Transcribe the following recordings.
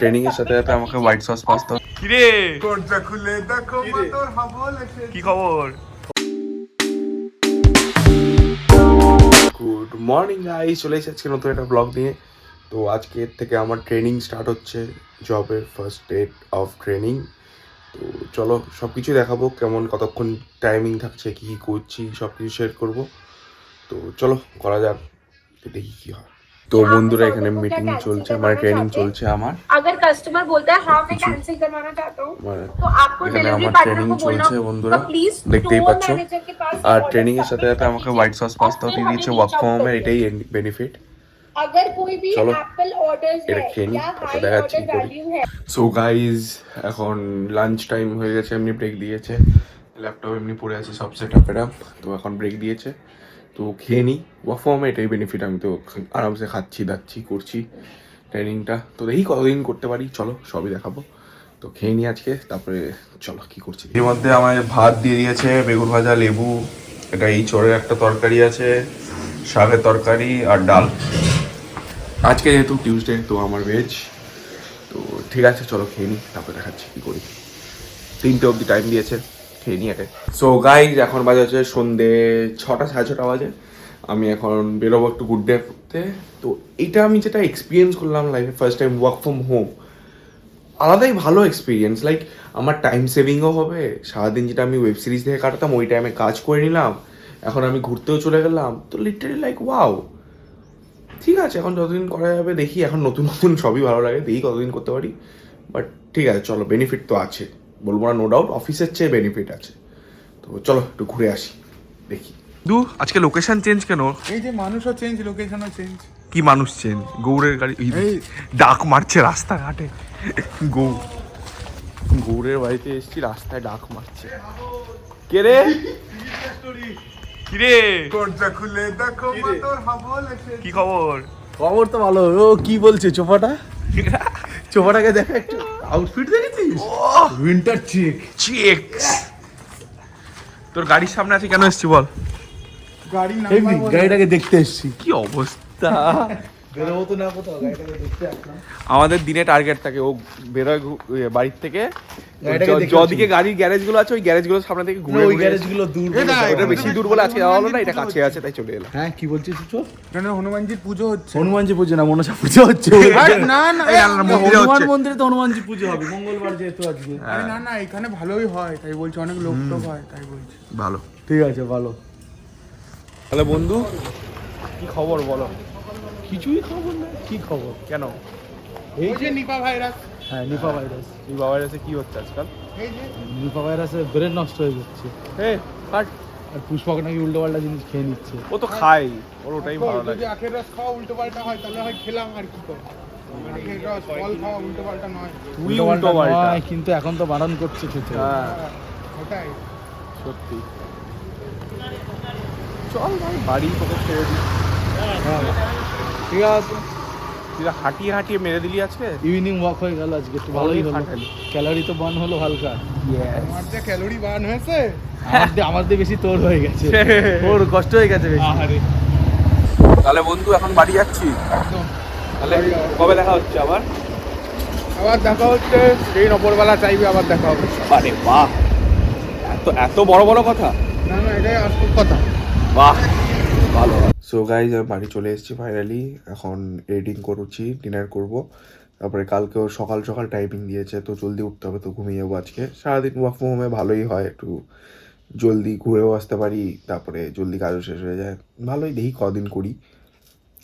Training এর সাথে সাথে আমাকে হোয়াইট সস পাস্তা। কি রে দরজা খুলে দেখো তোর হাবল এসে। কি খবর? গুড মর্নিং গাইস, চলে এসেছি আজকে নতুন একটা ব্লগ নিয়ে। তো আজকে থেকে আমার ট্রেনিং স্টার্ট হচ্ছে, জবের ফার্স্ট ডে অফ ট্রেনিং। তো চলো সব কিছু দেখাবো, কেমন কতক্ষণ টাইমিং থাকছে, কী কী করছি সব কিছু শেয়ার করবো। তো চলো করা যাক, দেখি কী হয়। তো বন্ধুরা এখানে মিটিং চলছে, মানে ট্রেনিং চলছে আমার। अगर कस्टमर बोलता है हाँ मैं कैंसिल करवाना चाहता हूँ तो आपको এখানে डिलीवरी আমার पार्टनर ট্রেনিং को बोलना চলছে বন্ধুরা, प्लीज দেখতেই পাচ্ছ। मैनेजर के पास আর order ট্রেনিং এর সাথে submit সাথে कर আমাকে दीजिए। হোয়াইট সস পাস্তাও और দিয়ে फिर দিচ্ছে, हमें ওয়ার্ক reach ফ্রম out হোমের करिए। এটাই বেনিফিট। अगर कोई भी चलो, एप्पल ऑर्डर्स এটা है খেয়ে নিই, या তারপর हाई দেখাচ্ছি ऑर्डर কি করি। वैल्यू है। সো গাইজ এখন লাঞ্চ টাইম হয়ে গেছে, এমনি ব্রেক দিয়েছে, ল্যাপটপ এমনি পড়ে আছে সব সেট আপ এরা। তো এখন ব্রেক দিয়েছে, তো খেয়ে নিই। ওয়ার্ক ফ্রম হোমে এটাই বেনিফিট, আমি তো আরামসে খাচ্ছি দাচ্ছি করছি ট্রেনিংটা। তো দেখি কতদিন করতে পারি, চলো সবই দেখাবো। তো খেয়ে নিই আজকে, তারপরে চলো কি করছি। এর মধ্যে আমার ভাত দিয়ে দিয়েছে, বেগুন ভাজা, লেবু, এটা এই চোরের একটা তরকারি আছে, শাকের তরকারি আর ডাল। আজকে যেহেতু টিউসডে তো আমার ভেজ। তো ঠিক আছে চলো খেয়ে নিই, তারপরে দেখাচ্ছি কী করি। 3টে অবধি টাইম দিয়েছে, খেয়ে নিই আগে। সো গাইজ এখন বাজে হচ্ছে সন্ধ্যে 6টা, সাড়ে 6টা বাজে। আমি এখন বেরোবো একটু গুড ডে করতে। তো এটা আমি যেটা এক্সপিরিয়েন্স করলাম লাইফে first time work from home, আলাদাই ভালো এক্সপিরিয়েন্স। লাইক আমার টাইম সেভিংও হবে, সারাদিন যেটা আমি ওয়েব সিরিজ দেখে কাটাতাম ওই টাইমে কাজ করে নিলাম, এখন আমি ঘুরতেও চলে গেলাম। তো লিটারালি লাইক ওয়াও, ঠিক আছে এখন যতদিন করা যাবে দেখি। এখন নতুন নতুন সবই ভালো লাগে, দেখি কতদিন করতে পারি। বাট ঠিক আছে চলো, বেনিফিট তো আছে, বলবো না, নো ডাউট অফিসের চেয়ে বেনিফিট আছে। তো চলো একটু ঘুরে আসি, দেখি। আজকে লোকেশন চেঞ্জ কেন? এই যে মানুষও চেঞ্জ, লোকেশনও চেঞ্জ। কি মানুষ চেঞ্জ? গৌড়ের গাড়ি ডাক মারছে রাস্তাঘাটে। গৌড়ের বাড়িতে এসেছি, রাস্তায় ডাক মারছে। কে রে? কি রে দরজা খুলে দেখো তোর হাবল এসে। কি খবর? খবর তো ভালো। ও কি বলছে চোপাটা? চোপাটাকে দেখা একটু, আউটফিট দেখেছিস? Winter check. চেকস। তোর গাড়ির সামনে আছে কেন এসেছি বল? গাড়ি এমনি নাম্বার গাড়িটাকে দেখতে এসছি। কি অবস্থা। বেরোবো তো না কোথাও, গাড়িটাকে দেখতে আসলাম। আমাদের দিনে টার্গেট থাকে, ও বেরোয় বাড়ির থেকে, গাড়িটাকে দেখে যদিকে গাড়ির গ্যারেজ গুলো আছে ওই গ্যারেজ গুলোর সামনে থেকে ঘুরে ওই ঘুরে- গ্যারেজগুলো দূর বলে এটা- যাওয়া এটা হয় বেশি না। দূর বলে আজকে যাওয়া হলো না, এটা কাছে আছে তাই চলে এলাম। হ্যাঁ কি বলছিস চল? এখানে হনুমানজির পুজো হচ্ছে। হনুমানজি পুজো না, মনসা পুজো হচ্ছে। আরে না না এই না, না, মন্দিরে হনুমান হচ্ছে। মন্দিরে তো হনুমানজি পুজো হবে মঙ্গলবার যেহেতু আজকে। আরে না না, এখানে ভালোই হয় তাই বলছি, অনেক লোক টোক হয় তাই বলছি। ভালো। ঠিক আছে ভালো। তাহলে বন্ধু কি খবর বলো? কিছুই খবর না। কি খবর? কেন? এই যে নিপা ভাইরাস, হ্যাঁ নিপা ভাইরাস। তুই বাবার কাছে কি হচ্ছে আজকাল? এই যে নিপা ভাইরাসে ব্রেন নষ্ট হয়ে যাচ্ছে। হে কাট। আর পুষ্পক নাকি উল্টো পাল্টা জিনিস খেয়ে নিচ্ছে। ও তো খাই, ওর ওটাই ভালো যদি লাগে। আখের রস খাওয়া উল্টো পাল্টা হয় তাহলে হয় খেলাম আর কি করব। আখের রস ফল খাওয়া উল্টো পাল্টা নয়। তুই উল্টো পাল্টা। নয়, কিন্তু এখন তো বারণ করছে খেতে। হ্যাঁ ওটাই। সত্যি। চল ভাই বাড়ি তোকে ছেড়ে দিই। হ্যাঁ, ঠিক আছে, তুই হাঁটিয়ে হাঁটিয়ে মেরে দিলি আজকে। ইভিনিং ওয়াক হয়ে গেল আজকে, একটু ভালোই হলো। খাটালি। ক্যালোরি তো বার্ন হলো হালকা। আমার যে ক্যালোরি বার্ন হয়েছে, আমার দিয়ে বেশি তোর হয়ে গেছে। ওর কষ্ট হয়ে গেছে বেশি। তাহলে বন্ধু এখন বাড়ি যাচ্ছি, একদম। তাহলে কবে দেখা হচ্ছে আবার? আবার দেখা হচ্ছে, সেই ওপরবেলা চাইবে আবার দেখা হবে। আরে বাহ, এত এত বড় বড় কথা। না না, এটাই আসল কথা। বাহ ভালো। সো গাইজ আমি বাড়ি চলে এসেছি ফাইনালি, এখন এডিটিং করছি, ডিনার করব, তারপরে কালকেও সকাল সকাল টাইপিং দিয়েছে, তো জলদি উঠতে হবে, তো ঘুমিয়ে যাবো আজকে। সারাদিন ওয়ার্ক ফ্রম হোমে ভালোই হয়, একটু জলদি ঘুরেও আসতে পারি, তারপরে জলদি কাজও শেষ হয়ে যায়, ভালোই। দেখি কদিন করি,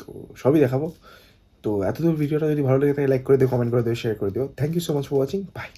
তো সবই দেখাবো। তো এতদূর ভিডিওটা যদি ভালো লেগে থাকে লাইক করে দিও, কমেন্ট করে দিও, শেয়ার করে দিও। Thank you so much for watching, by.